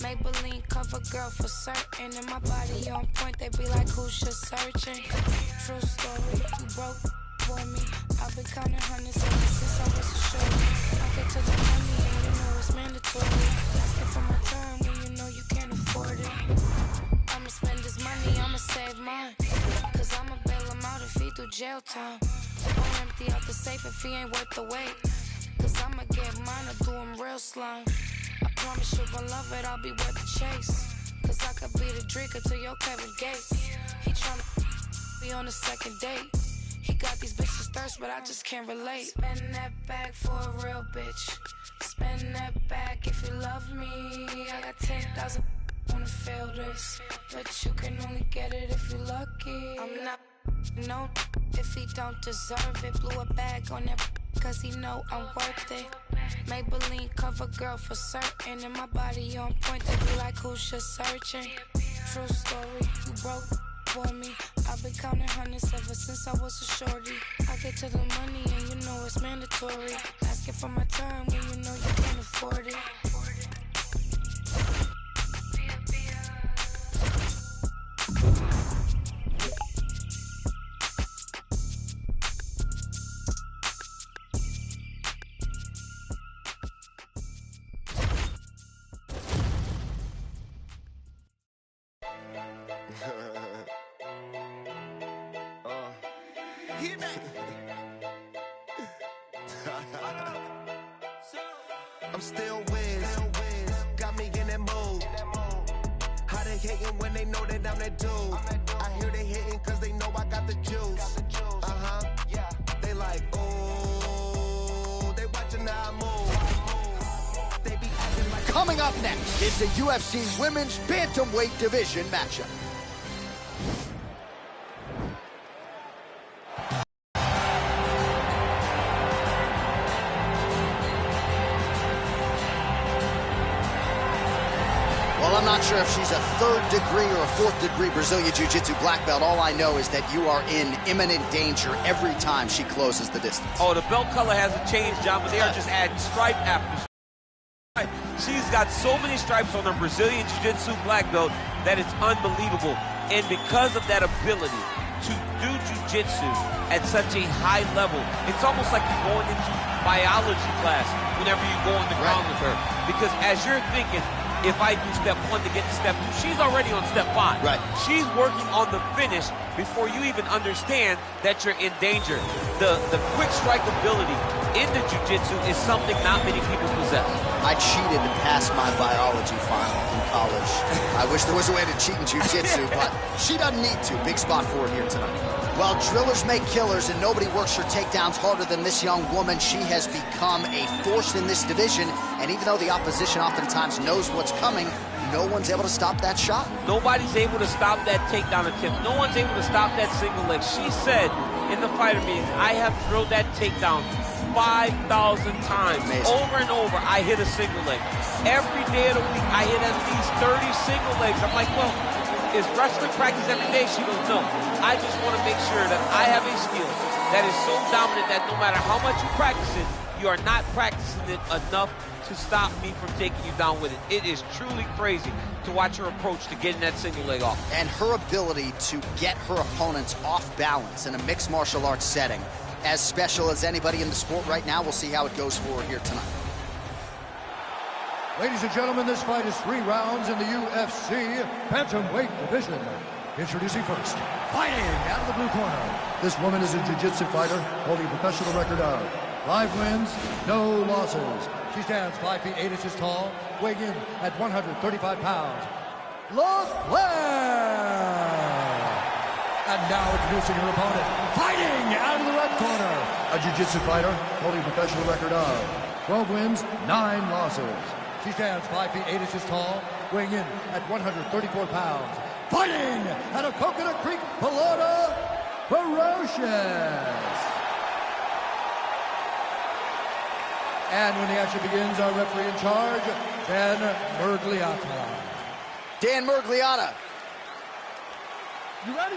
Maybelline cover girl for certain. And my body on point, they be like, who's just searching? True story, you broke for me. I've been counting hundreds ever since I was a shorty. I get to the money and you know it's mandatory. Asking for my time when you know you can't afford it. I'ma spend this money, I'ma save mine. Cause I'ma bail him out if he do jail time. Won't empty out the safe if he ain't worth the wait. Cause I'ma get mine or do him real slime. I promise you gon' love it, I'll be worth the chase. Cause I could be the drinker to your Kevin Gates. He tryna be on the second date. He got these bitches thirst, but I just can't relate. Spend that bag for a real bitch. Spend that bag if you love me. I got 10,000 wanna feel this, but you can only get it if you lucky. I'm not no if he don't deserve it. Blew a bag on that cause he know I'm worth it. Maybelline cover girl for certain. And my body on point, they be like, who's just searching? True story, you broke for me. I've been counting hundreds ever since I was a shorty. I get to the money and you know it's mandatory. Asking for my time when you know you can't afford it. I'm still whiz, got me in that mood. How they hating when they know that I'm that dude? I hear they hating cause they know I got the juice. They like, ooh, they watching how I move. They be acting like. Coming up next is the UFC Women's Bantamweight Division matchup. Well, I'm not sure if she's a third degree or a fourth degree Brazilian Jiu-Jitsu black belt. All I know is that you are in imminent danger every time she closes the distance. Oh, the belt color hasn't changed, John, but they are just adding stripe after stripe. She's got so many stripes on her Brazilian Jiu-Jitsu black belt that it's unbelievable. And because of that ability to do Jiu-Jitsu at such a high level, it's almost like you're going into biology class whenever you go on the ground with her. Because as you're thinking, if I do step 1 to get to step 2, she's already on step 5. Right. She's working on the finish before you even understand that you're in danger. The quick strike ability in the jiu-jitsu is something not many people possess. I cheated to pass my biology final in college. I wish there was a way to cheat in jiu-jitsu, but she doesn't need to. Big spot for her here tonight. Well, drillers make killers, and nobody works her takedowns harder than this young woman. She has become a force in this division, and even though the opposition oftentimes knows what's coming, no one's able to stop that shot. Nobody's able to stop that takedown attempt. No one's able to stop that single leg. She said in the fighter meetings, I have drilled that takedown 5,000 times. Amazing. Over and over, I hit a single leg. Every day of the week, I hit at least 30 single legs. I'm like, well, is wrestling practice every day? She goes, no. I just want to make sure that I have a skill that is so dominant that no matter how much you practice it, you are not practicing it enough to stop me from taking you down with it. It is truly crazy to watch her approach to getting that single leg off. And her ability to get her opponents off balance in a mixed martial arts setting, as special as anybody in the sport right now. We'll see how it goes for her here tonight. Ladies and gentlemen, this fight is 3 rounds in the UFC Bantamweight Division. Introducing first, fighting out of the blue corner. This woman is a jiu-jitsu fighter holding a professional record of 5 wins, no losses. She stands 5 feet 8 inches tall, weighing in at 135 pounds. Laflare! And now introducing her opponent, fighting out of the red corner. A jiu-jitsu fighter holding a professional record of 12 wins, 9 losses. She stands 5 feet 8 inches tall, weighing in at 134 pounds. Fighting out of Coconut Creek, Florida, ferocious. And when the action begins, our referee in charge, Dan Mergliata. Dan Mergliata. You ready?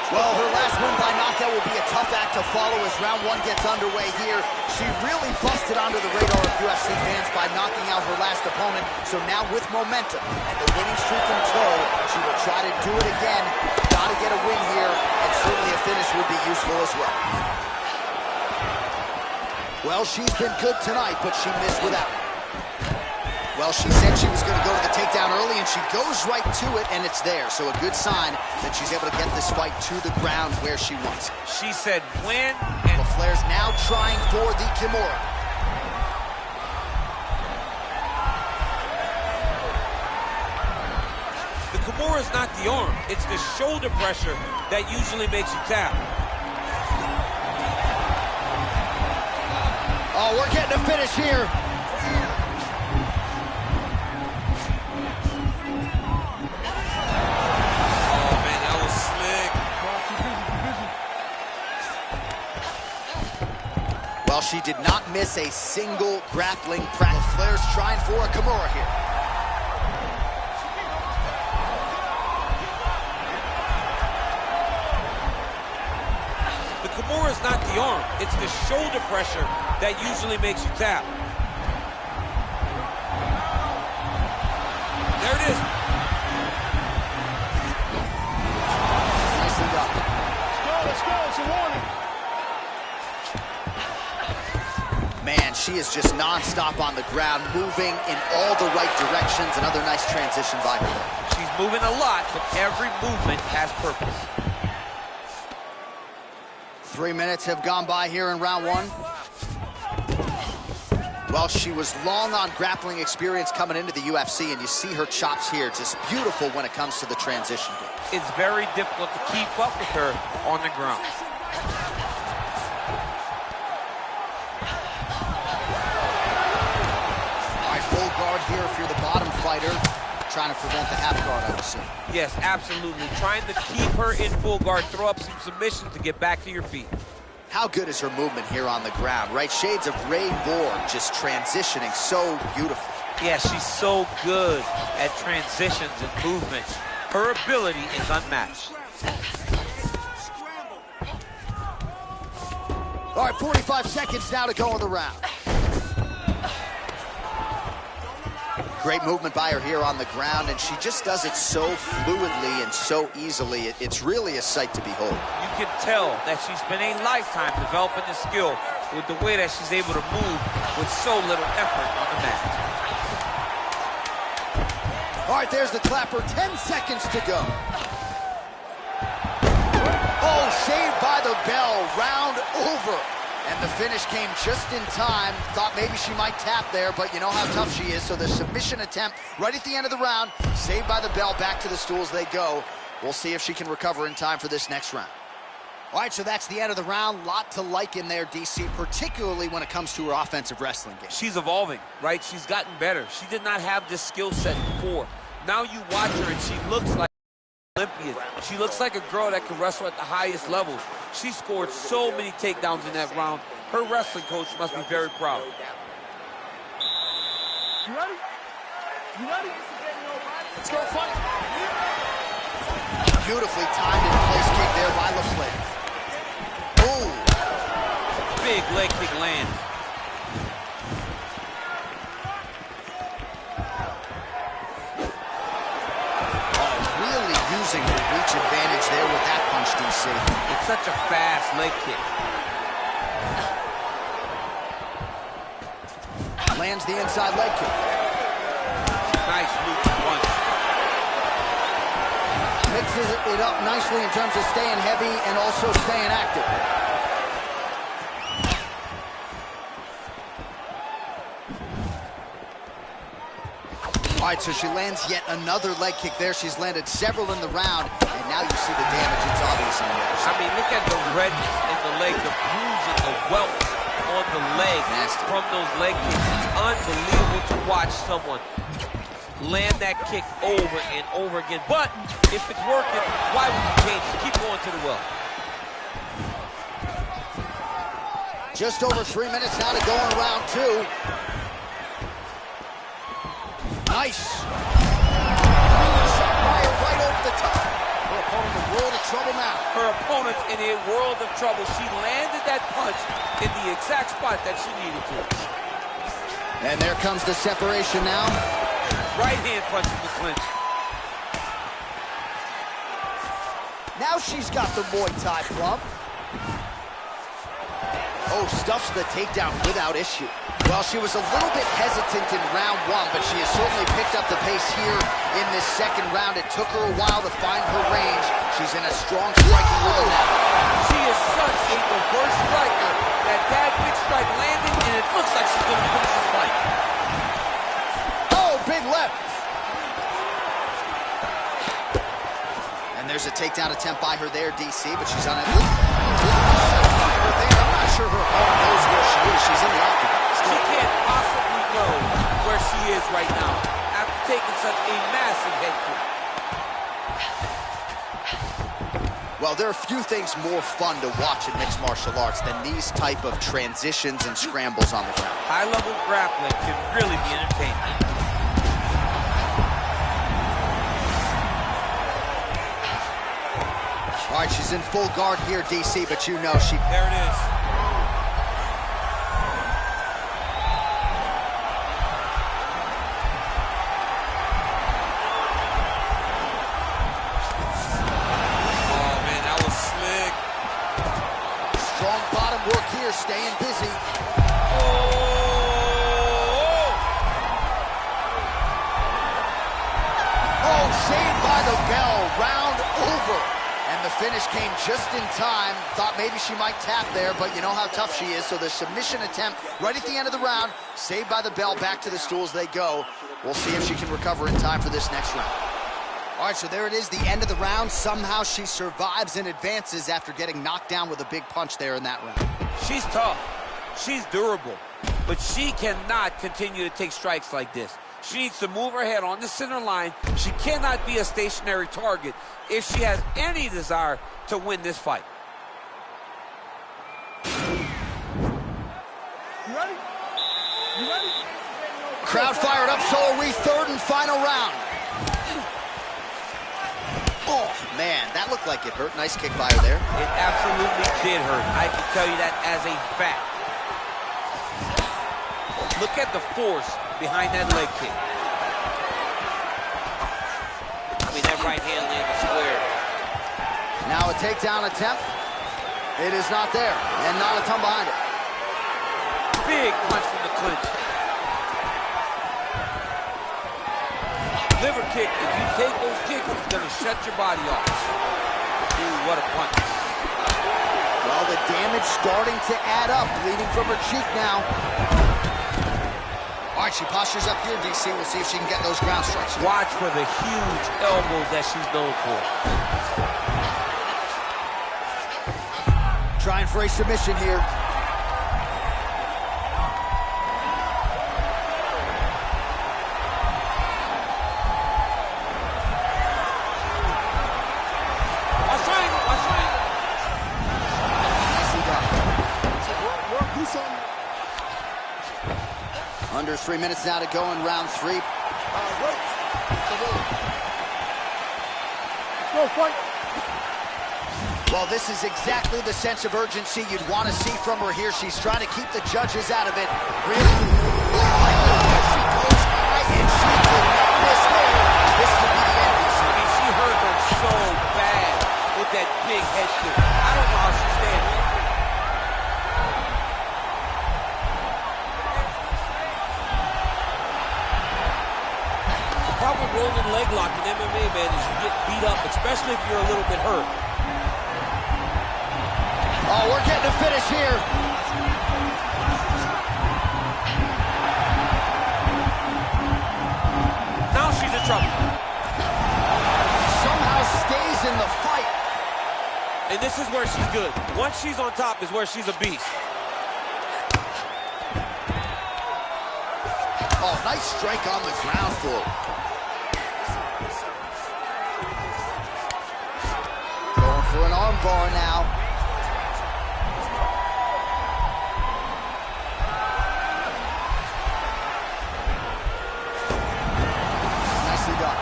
Well, her last win by knockout will be a tough act to follow as round one gets underway here. She really busted onto the radar of UFC fans by knocking out her last opponent. So now with momentum and the winning streak in tow, she will try to do it again. Got to get a win here, and certainly a finish would be useful as well. Well, she's been good tonight, but she missed without it. Well, she said she was going to go to the takedown early, and she goes right to it, and it's there. So a good sign that she's able to get this fight to the ground where she wants it. She said when, and Laflare's now trying for the Kimura. the Kimura is not the arm. It's the shoulder pressure that usually makes you tap. Oh, we're getting a finish here. Well, she did not miss a single grappling practice. Laflare's trying for a Kimura here. The Kimura is not the arm. It's the shoulder pressure that usually makes you tap. There it is. Nicely done. Let's go, it's a warning. Man, she is just non-stop on the ground, moving in all the right directions. Another nice transition by her. She's moving a lot, but every movement has purpose. 3 minutes have gone by here in round one. Well, she was long on grappling experience coming into the UFC, and you see her chops here, just beautiful when it comes to the transition game. It's very difficult to keep up with her on the ground. Full guard here if you're the bottom fighter, trying to prevent the half guard, I would assume. Yes, absolutely. Trying to keep her in full guard, throw up some submission to get back to your feet. How good is her movement here on the ground, right? Shades of Ray Borg, just transitioning so beautiful. Yeah, she's so good at transitions and movements. Her ability is unmatched. All right, 45 seconds now to go in the round. Great movement by her here on the ground, and she just does it so fluidly and so easily. It's really a sight to behold. You can tell that she's been a lifetime developing the skill with the way that she's able to move with so little effort on the mat. All right, there's the clapper. 10 seconds to go. Oh, saved by the bell. Round over. And the finish came just in time. Thought maybe she might tap there, but you know how tough she is. So the submission attempt right at the end of the round, saved by the bell. Back to the stools they go. We'll see if she can recover in time for this next round. All right, so that's the end of the round. Lot to like in there, DC, particularly when it comes to her offensive wrestling game. She's evolving, right? She's gotten better. She did not have this skill set before. Now you watch her and she looks like Olympian. She looks like a girl that can wrestle at the highest levels. She scored so many takedowns in that round. Her wrestling coach must be very proud. You ready? You ready? Let's go fight. Beautifully timed and place kick there by Laflare. Ooh. Big leg kick land. Using the reach advantage there with that punch, DC. It's such a fast leg kick. Lands the inside leg kick. Nice loop punch. Mixes it up nicely in terms of staying heavy and also staying active. All right, so she lands yet another leg kick there. She's landed several in the round, and now you see the damage. It's obvious on the other side. I mean, look at the redness in the leg, the bruising, the welt on the leg from those leg kicks. It's unbelievable to watch someone land that kick over and over again. But if it's working, why would you change it? Keep going to the well. Just over 3 minutes now to go in round two. Nice. Shot fire right over the top. Her opponent in a world of trouble now. her opponent in a world of trouble. She landed that punch in the exact spot that she needed to. And there comes the separation now. Right hand punch in the clinch. Now she's got the Muay Thai club. Oh, stuffs the takedown without issue. Well, she was a little bit hesitant in round one, but she has certainly picked up the pace here in this second round. It took her a while to find her range. She's in a strong striking rhythm now. She is such a diverse striker. That big strike landed, and it looks like she's going to finish the fight. Oh, big left. And there's a takedown attempt by her there, DC, but she's on it. I'm not sure her opponent knows where she is. She's in the octagon. She can't possibly know where she is right now after taking such a massive head kick. Well, there are few things more fun to watch in mixed martial arts than these type of transitions and scrambles on the ground. High-level grappling can really be entertaining. All right, she's in full guard here, DC, but you know she... There it is. Oh, man, that was slick. Strong bottom work here, staying busy. Oh, saved by the bell, round over. And the finish came just in time. Thought maybe she might tap there, but you know how tough she is. So the submission attempt right at the end of the round, saved by the bell, back to the stools they go. We'll see if she can recover in time for this next round. All right, so there it is, the end of the round. Somehow she survives and advances after getting knocked down with a big punch there in that round. She's tough. She's durable. But she cannot continue to take strikes like this. She needs to move her head on the center line. She cannot be a stationary target if she has any desire to win this fight. You ready? You ready? Crowd fired up, so are we. Third and final round. Oh, man, that looked like it hurt. Nice kick by her there. It absolutely did hurt. I can tell you that as a fact. Look at the force behind that leg kick. I mean, that right hand landed square. Now a takedown attempt. It is not there, and not a ton behind it. Big punch from the clinch. Liver kick. If you take those kicks, it's going to shut your body off. Dude, what a punch. Well, the damage starting to add up, bleeding from her cheek now. All right, she postures up here, DC. We'll see if she can get those ground strikes. Watch for the huge elbows that she's known for. Trying for a submission here. Watch triangle, watch triangle. Nicely done. Work, do something. Under 3 minutes now to go in round 3. Wait. Go fight. Well, this is exactly the sense of urgency you'd want to see from her here. She's trying to keep the judges out of it. Really? Oh, my God. She goes high, and she could not miss there. This could be the end. I mean, she hurt her so bad with that big head kick. I don't know how she's standing. The problem with rolling leg lock in MMA, man, is you get beat up, especially if you're a little bit hurt. Oh, we're getting a finish here. Now she's in trouble. Somehow stays in the fight. And this is where she's good. Once she's on top is where she's a beast. Oh, nice strike on the ground floor. Going for an arm bar now. Nicely done.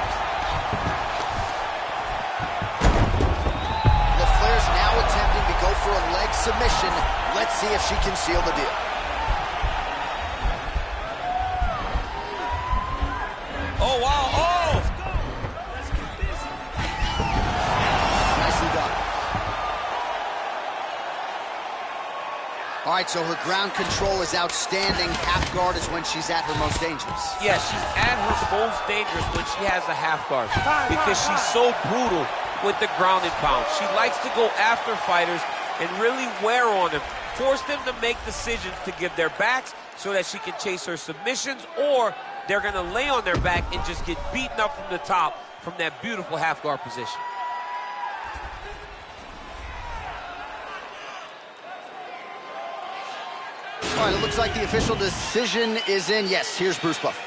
Laflare's for a leg submission. Let's see if she can seal the deal. Oh, wow. Oh! Nicely done. All right, so her ground control is outstanding. Half guard is when she's at her most dangerous. Yeah, she's at her most dangerous when she has a half guard because she's so brutal with the ground and pound. She likes to go after fighters and really wear on them, force them to make decisions to give their backs so that she can chase her submissions, or they're going to lay on their back and just get beaten up from the top from that beautiful half guard position. All right, it looks like the official decision is in. Yes, here's Bruce Buffer.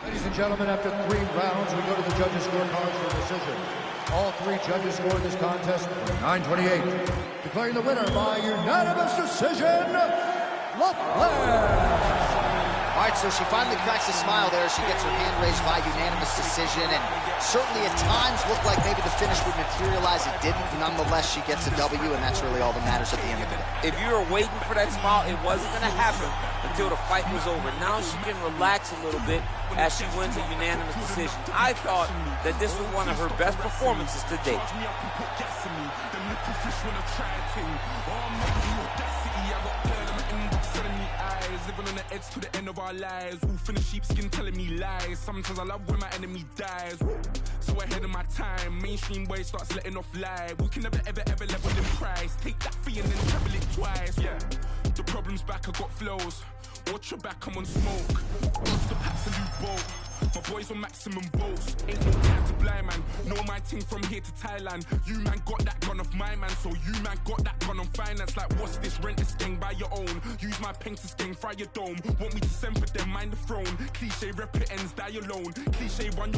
Ladies and gentlemen, after 3 rounds, we go to the judges' scorecards for decision. All 3 judges scored this contest 9-28. Declaring the winner by unanimous decision, Laflare. All right, so she finally cracks a smile there. She gets her hand raised by unanimous decision, and certainly at times looked like maybe the finish would materialize. It didn't. Nonetheless, she gets a W, and that's really all that matters at the end of the day. If you were waiting for that smile, it wasn't going to happen until the fight was over. Now she can relax a little bit as she wins a unanimous decision. I thought that this was one of her best performances to date. Living on the edge to the end of our lives. Wolf in the sheepskin telling me lies. Sometimes I love when my enemy dies. So ahead of my time, mainstream boy starts letting off lies. We can never ever ever level in price. Take that fee and then treble it twice. Yeah, the problem's back, I got flows. Watch your back, I'm on smoke. Watch the packs and do both. My boys on maximum bolts. Ain't no time to blind man. Know my ting from here to Thailand. You man got that gun off my man, so you man got that gun on finance. Like what's this? Rent this gang by your own. Use my pen to sting, fry your dome. Want me to send for them, mind the throne. Cliche rep it ends, die alone. Cliche run your